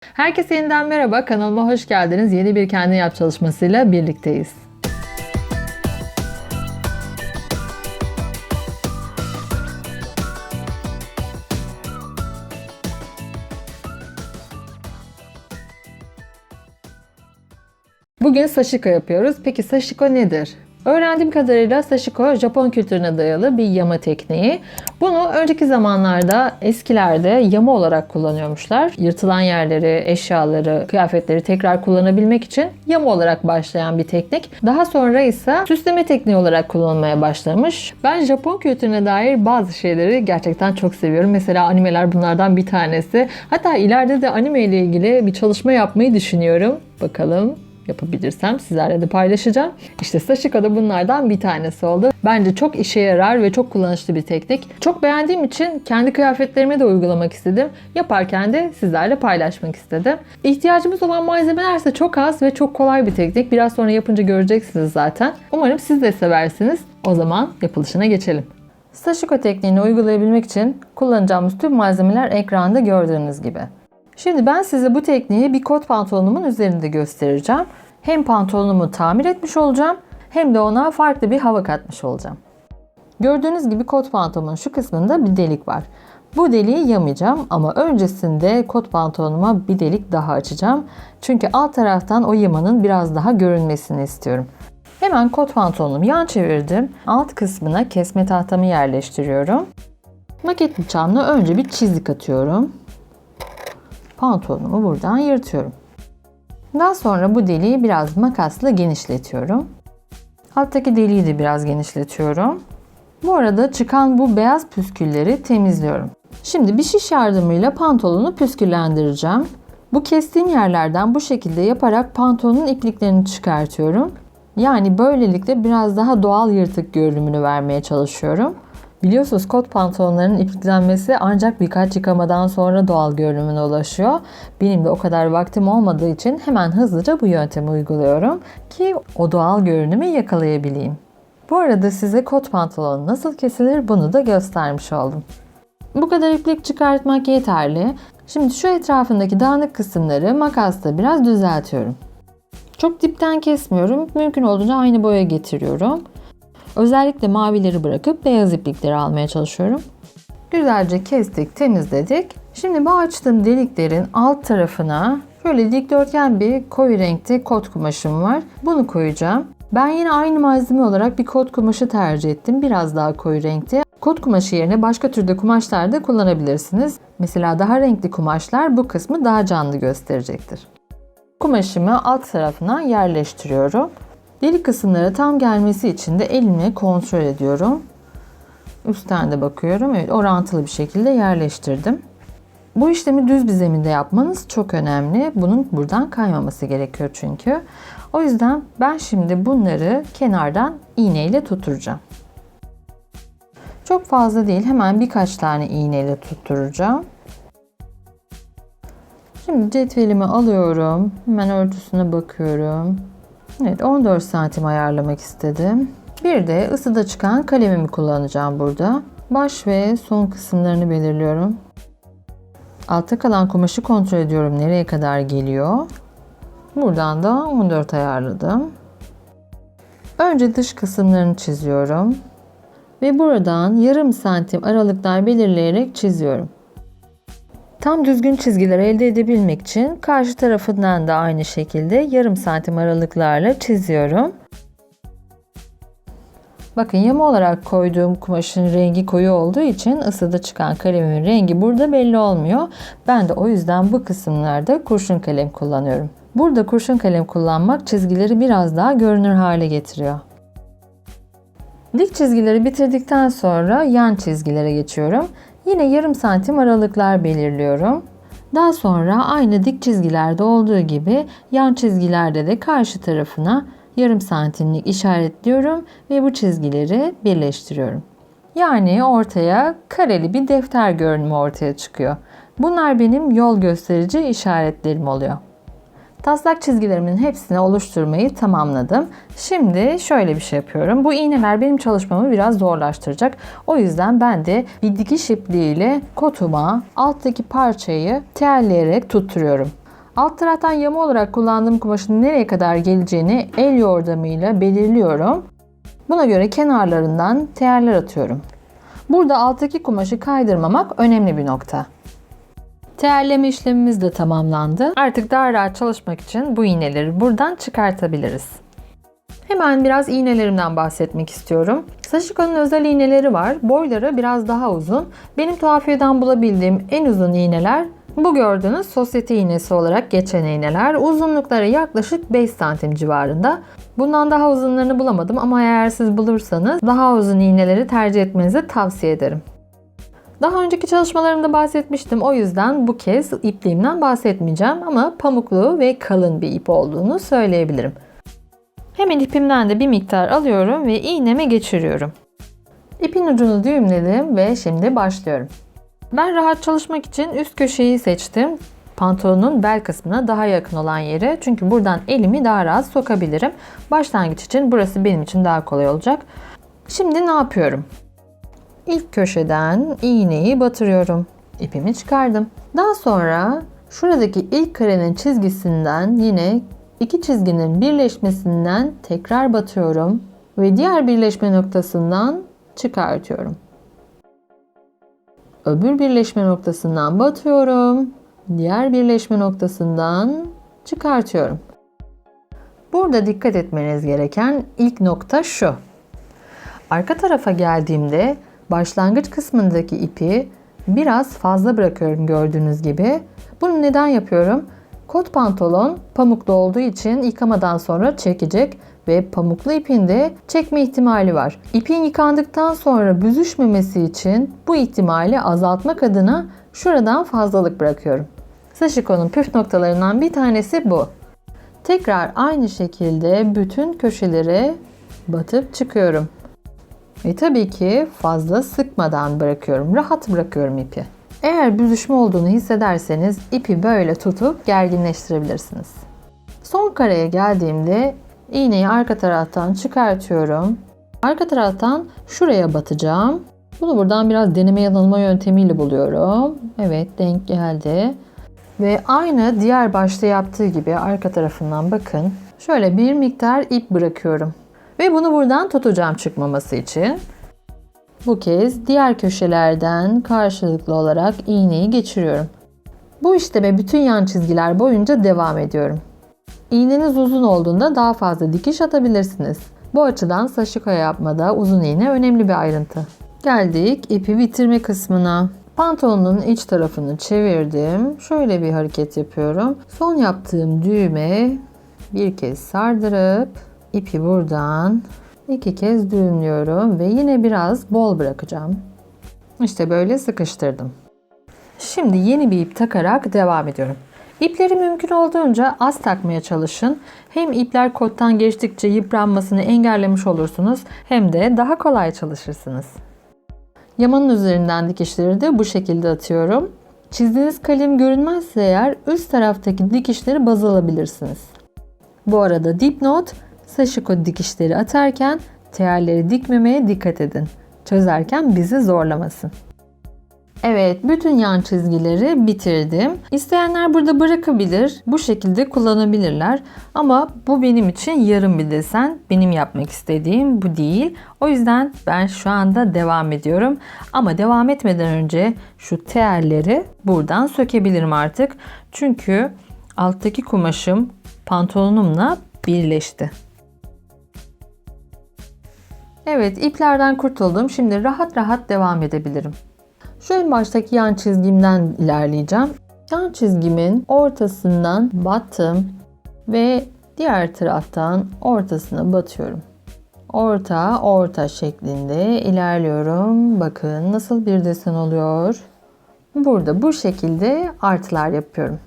Herkese yeniden merhaba, kanalıma hoş geldiniz. Yeni bir Kendin Yap çalışmasıyla birlikteyiz. Bugün sashiko yapıyoruz. Peki sashiko nedir? Öğrendiğim kadarıyla sashiko Japon kültürüne dayalı bir yama tekniği. Bunu önceki zamanlarda eskilerde yama olarak kullanıyormuşlar. Yırtılan yerleri, eşyaları, kıyafetleri tekrar kullanabilmek için yama olarak başlayan bir teknik. Daha sonra ise süsleme tekniği olarak kullanılmaya başlamış. Ben Japon kültürüne dair bazı şeyleri gerçekten çok seviyorum. Mesela animeler bunlardan bir tanesi. Hatta ileride de anime ile ilgili bir çalışma yapmayı düşünüyorum. Bakalım. Yapabilirsem sizlerle de paylaşacağım. İşte sashiko da bunlardan bir tanesi oldu. Bence çok işe yarar ve çok kullanışlı bir teknik. Çok beğendiğim için kendi kıyafetlerime de uygulamak istedim. Yaparken de sizlerle paylaşmak istedim. İhtiyacımız olan malzemeler ise çok az ve çok kolay bir teknik. Biraz sonra yapınca göreceksiniz zaten. Umarım siz de seversiniz. O zaman yapılışına geçelim. Sashiko tekniğini uygulayabilmek için kullanacağımız tüm malzemeler ekranda gördüğünüz gibi. Şimdi ben size bu tekniği bir kot pantolonumun üzerinde göstereceğim. Hem pantolonumu tamir etmiş olacağım hem de ona farklı bir hava katmış olacağım. Gördüğünüz gibi kot pantolonun şu kısmında bir delik var. Bu deliği yamayacağım ama öncesinde kot pantolonuma bir delik daha açacağım. Çünkü alt taraftan o yamanın biraz daha görünmesini istiyorum. Hemen kot pantolonumu yan çevirdim. Alt kısmına kesme tahtamı yerleştiriyorum. Maket bıçağımla önce bir çizik atıyorum. Pantolonumu buradan yırtıyorum. Daha sonra bu deliği biraz makasla genişletiyorum. Alttaki deliği de biraz genişletiyorum. Bu arada çıkan bu beyaz püskülleri temizliyorum. Şimdi bir şiş yardımıyla pantolonu püsküllendireceğim. Bu kestiğim yerlerden bu şekilde yaparak pantolonun ipliklerini çıkartıyorum. Yani böylelikle biraz daha doğal yırtık görünümünü vermeye çalışıyorum. Biliyorsunuz kot pantolonların ipliklenmesi ancak birkaç yıkamadan sonra doğal görünümüne ulaşıyor. Benim de o kadar vaktim olmadığı için hemen hızlıca bu yöntemi uyguluyorum ki o doğal görünümü yakalayabileyim. Bu arada size kot pantolon nasıl kesilir bunu da göstermiş oldum. Bu kadar iplik çıkartmak yeterli. Şimdi şu etrafındaki dağınık kısımları makasla biraz düzeltiyorum. Çok dipten kesmiyorum. Mümkün olduğunca aynı boya getiriyorum. Özellikle mavileri bırakıp beyaz iplikleri almaya çalışıyorum. Güzelce kestik, temizledik. Şimdi bu açtığım deliklerin alt tarafına şöyle dikdörtgen bir koyu renkte kot kumaşım var. Bunu koyacağım. Ben yine aynı malzeme olarak bir kot kumaşı tercih ettim. Biraz daha koyu renkte. Kot kumaşı yerine başka türde kumaşlar da kullanabilirsiniz. Mesela daha renkli kumaşlar bu kısmı daha canlı gösterecektir. Kumaşımı alt tarafına yerleştiriyorum. Delik kısımlara tam gelmesi için de elimle kontrol ediyorum. Üstten de bakıyorum. Evet, orantılı bir şekilde yerleştirdim. Bu işlemi düz bir zeminde yapmanız çok önemli. Bunun buradan kaymaması gerekiyor çünkü. O yüzden ben şimdi bunları kenardan iğneyle tutturacağım. Çok fazla değil, hemen birkaç tane iğneyle tutturacağım. Şimdi cetvelimi alıyorum. Hemen ölçüsüne bakıyorum. Evet, 14 santim ayarlamak istedim. Bir de ısıda çıkan kalemimi kullanacağım burada. Baş ve son kısımlarını belirliyorum. Altta kalan kumaşı kontrol ediyorum nereye kadar geliyor. Buradan da 14 ayarladım. Önce dış kısımlarını çiziyorum. Ve buradan yarım santim aralıklar belirleyerek çiziyorum. Tam düzgün çizgiler elde edebilmek için karşı tarafından da aynı şekilde yarım santim aralıklarla çiziyorum. Bakın yama olarak koyduğum kumaşın rengi koyu olduğu için ısıda çıkan kalemimin rengi burada belli olmuyor. Ben de o yüzden bu kısımlarda kurşun kalem kullanıyorum. Burada kurşun kalem kullanmak çizgileri biraz daha görünür hale getiriyor. Dik çizgileri bitirdikten sonra yan çizgilere geçiyorum. Yine yarım santim aralıklar belirliyorum. Daha sonra aynı dik çizgilerde olduğu gibi yan çizgilerde de karşı tarafına yarım santimlik işaretliyorum ve bu çizgileri birleştiriyorum. Yani ortaya kareli bir defter görünümü ortaya çıkıyor. Bunlar benim yol gösterici işaretlerim oluyor. Taslak çizgilerimin hepsini oluşturmayı tamamladım. Şimdi şöyle bir şey yapıyorum. Bu iğneler benim çalışmamı biraz zorlaştıracak. O yüzden ben de bir dikiş ipliğiyle kotuma alttaki parçayı terleyerek tutturuyorum. Alt taraftan yama olarak kullandığım kumaşın nereye kadar geleceğini el yordamıyla belirliyorum. Buna göre kenarlarından teğerler atıyorum. Burada alttaki kumaşı kaydırmamak önemli bir nokta. Teğerleme işlemimiz de tamamlandı. Artık daha rahat çalışmak için bu iğneleri buradan çıkartabiliriz. Hemen biraz iğnelerimden bahsetmek istiyorum. Sashiko'nun özel iğneleri var. Boyları biraz daha uzun. Benim tuhafiyeden bulabildiğim en uzun iğneler bu gördüğünüz sosyete iğnesi olarak geçen iğneler. Uzunlukları yaklaşık 5 santim civarında. Bundan daha uzunlarını bulamadım ama eğer siz bulursanız daha uzun iğneleri tercih etmenizi tavsiye ederim. Daha önceki çalışmalarımda bahsetmiştim. O yüzden bu kez ipliğimden bahsetmeyeceğim ama pamuklu ve kalın bir ip olduğunu söyleyebilirim. Hemen ipimden de bir miktar alıyorum ve iğneme geçiriyorum. İpin ucunu düğümledim ve şimdi başlıyorum. Ben rahat çalışmak için üst köşeyi seçtim. Pantolonun bel kısmına daha yakın olan yere. Çünkü buradan elimi daha rahat sokabilirim. Başlangıç için burası benim için daha kolay olacak. Şimdi ne yapıyorum? İlk köşeden iğneyi batırıyorum. İpimi çıkardım. Daha sonra şuradaki ilk karenin çizgisinden yine iki çizginin birleşmesinden tekrar batıyorum ve diğer birleşme noktasından çıkartıyorum. Öbür birleşme noktasından batıyorum. Diğer birleşme noktasından çıkartıyorum. Burada dikkat etmeniz gereken ilk nokta şu. Arka tarafa geldiğimde başlangıç kısmındaki ipi biraz fazla bırakıyorum gördüğünüz gibi. Bunu neden yapıyorum? Kot pantolon pamuklu olduğu için yıkamadan sonra çekecek ve pamuklu ipin de çekme ihtimali var. İpin yıkandıktan sonra büzüşmemesi için bu ihtimali azaltmak adına şuradan fazlalık bırakıyorum. Sashiko'nun püf noktalarından bir tanesi bu. Tekrar aynı şekilde bütün köşelere batıp çıkıyorum. Ve tabii ki fazla sıkmadan bırakıyorum. Rahat bırakıyorum ipi. Eğer büzüşme olduğunu hissederseniz ipi böyle tutup gerginleştirebilirsiniz. Son kareye geldiğimde iğneyi arka taraftan çıkartıyorum. Arka taraftan şuraya batacağım. Bunu buradan biraz deneme yanılma yöntemiyle buluyorum. Evet, denk geldi. Ve aynı diğer başta yaptığı gibi arka tarafından bakın. Şöyle bir miktar ip bırakıyorum. Ve bunu buradan tutacağım çıkmaması için. Bu kez diğer köşelerden karşılıklı olarak iğneyi geçiriyorum. Bu işleme bütün yan çizgiler boyunca devam ediyorum. İğneniz uzun olduğunda daha fazla dikiş atabilirsiniz. Bu açıdan sashiko yapmada uzun iğne önemli bir ayrıntı. Geldik ipi bitirme kısmına. Pantolonun iç tarafını çevirdim. Şöyle bir hareket yapıyorum. Son yaptığım düğme bir kez sardırıp ipi buradan 2 kez düğümlüyorum ve yine biraz bol bırakacağım. İşte böyle sıkıştırdım. Şimdi yeni bir ip takarak devam ediyorum. İpleri mümkün olduğunca az takmaya çalışın. Hem ipler kottan geçtikçe yıpranmasını engellemiş olursunuz hem de daha kolay çalışırsınız. Yamanın üzerinden dikişleri de bu şekilde atıyorum. Çizdiğiniz kalem görünmezse eğer üst taraftaki dikişleri baz alabilirsiniz. Bu arada dipnot, sashiko dikişleri atarken teğerleri dikmemeye dikkat edin. Çözerken bizi zorlamasın. Evet, bütün yan çizgileri bitirdim. İsteyenler burada bırakabilir, bu şekilde kullanabilirler. Ama bu benim için yarım bir desen. Benim yapmak istediğim bu değil. O yüzden ben şu anda devam ediyorum. Ama devam etmeden önce şu teğerleri buradan sökebilirim artık. Çünkü alttaki kumaşım pantolonumla birleşti. Evet, iplerden kurtuldum. Şimdi rahat rahat devam edebilirim. Şu en baştaki yan çizgimden ilerleyeceğim. Yan çizgimin ortasından battım ve diğer taraftan ortasına batıyorum. Orta şeklinde ilerliyorum. Bakın nasıl bir desen oluyor. Burada bu şekilde artılar yapıyorum.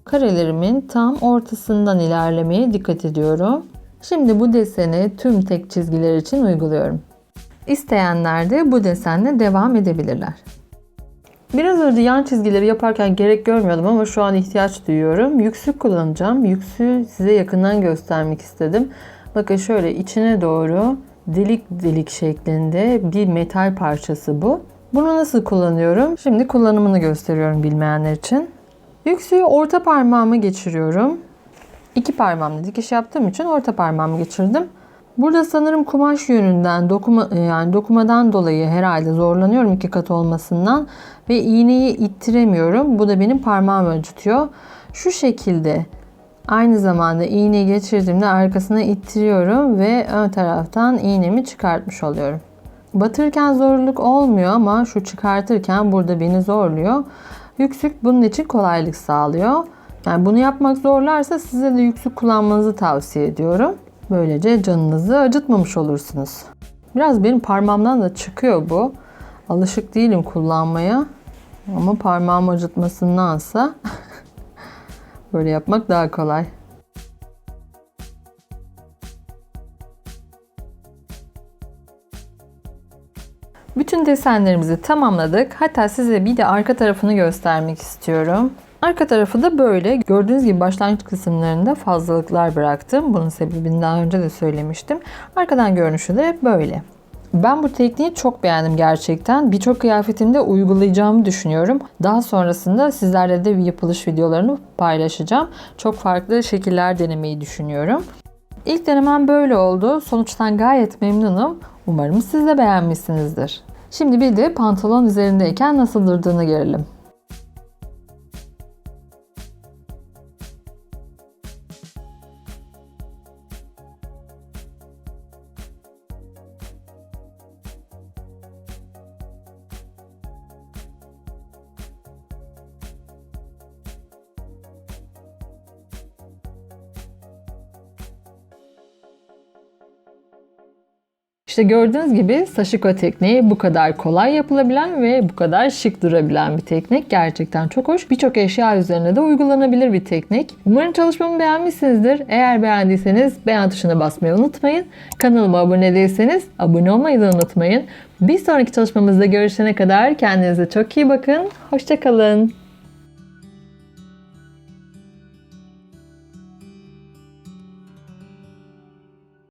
Karelerimin tam ortasından ilerlemeye dikkat ediyorum. Şimdi bu deseni tüm tek çizgiler için uyguluyorum. İsteyenler de bu desenle devam edebilirler. Biraz önce yan çizgileri yaparken gerek görmüyordum ama şu an ihtiyaç duyuyorum. Yüksük kullanacağım. Yüksüğü size yakından göstermek istedim. Bakın şöyle içine doğru delik delik şeklinde bir metal parçası bu. Bunu nasıl kullanıyorum? Şimdi kullanımını gösteriyorum bilmeyenler için. Yüksüğü orta parmağıma geçiriyorum. 2 parmağımla dikiş yaptığım için orta parmağımı geçirdim. Burada sanırım kumaş yönünden, dokumadan dolayı herhalde zorlanıyorum 2 kat olmasından ve iğneyi ittiremiyorum. Bu da benim parmağımı acıtıyor. Şu şekilde aynı zamanda iğneyi geçirdiğimde arkasına ittiriyorum ve ön taraftan iğnemi çıkartmış oluyorum. Batırırken zorluk olmuyor ama şu çıkartırken burada beni zorluyor. Yüksük bunun için kolaylık sağlıyor. Yani bunu yapmak zorlarsa size de yüksük kullanmanızı tavsiye ediyorum. Böylece canınızı acıtmamış olursunuz. Biraz benim parmağımdan da çıkıyor bu. Alışık değilim kullanmaya. Ama parmağımı acıtmasındansa böyle yapmak daha kolay. Bütün desenlerimizi tamamladık. Hatta size bir de arka tarafını göstermek istiyorum. Arka tarafı da böyle. Gördüğünüz gibi başlangıç kısımlarında fazlalıklar bıraktım. Bunun sebebini daha önce de söylemiştim. Arkadan görünüşü de böyle. Ben bu tekniği çok beğendim gerçekten. Birçok kıyafetimde uygulayacağımı düşünüyorum. Daha sonrasında sizlerle de yapılış videolarını paylaşacağım. Çok farklı şekiller denemeyi düşünüyorum. İlk denemem böyle oldu. Sonuçtan gayet memnunum. Umarım siz de beğenmişsinizdir. Şimdi bir de pantolon üzerindeyken nasıl durduğunu görelim. İşte gördüğünüz gibi sashiko tekniği bu kadar kolay yapılabilen ve bu kadar şık durabilen bir teknik. Gerçekten çok hoş. Birçok eşya üzerine de uygulanabilir bir teknik. Umarım çalışmamı beğenmişsinizdir. Eğer beğendiyseniz beğen tuşuna basmayı unutmayın. Kanalıma abone değilseniz abone olmayı da unutmayın. Bir sonraki çalışmamızda görüşene kadar kendinize çok iyi bakın. Hoşça kalın.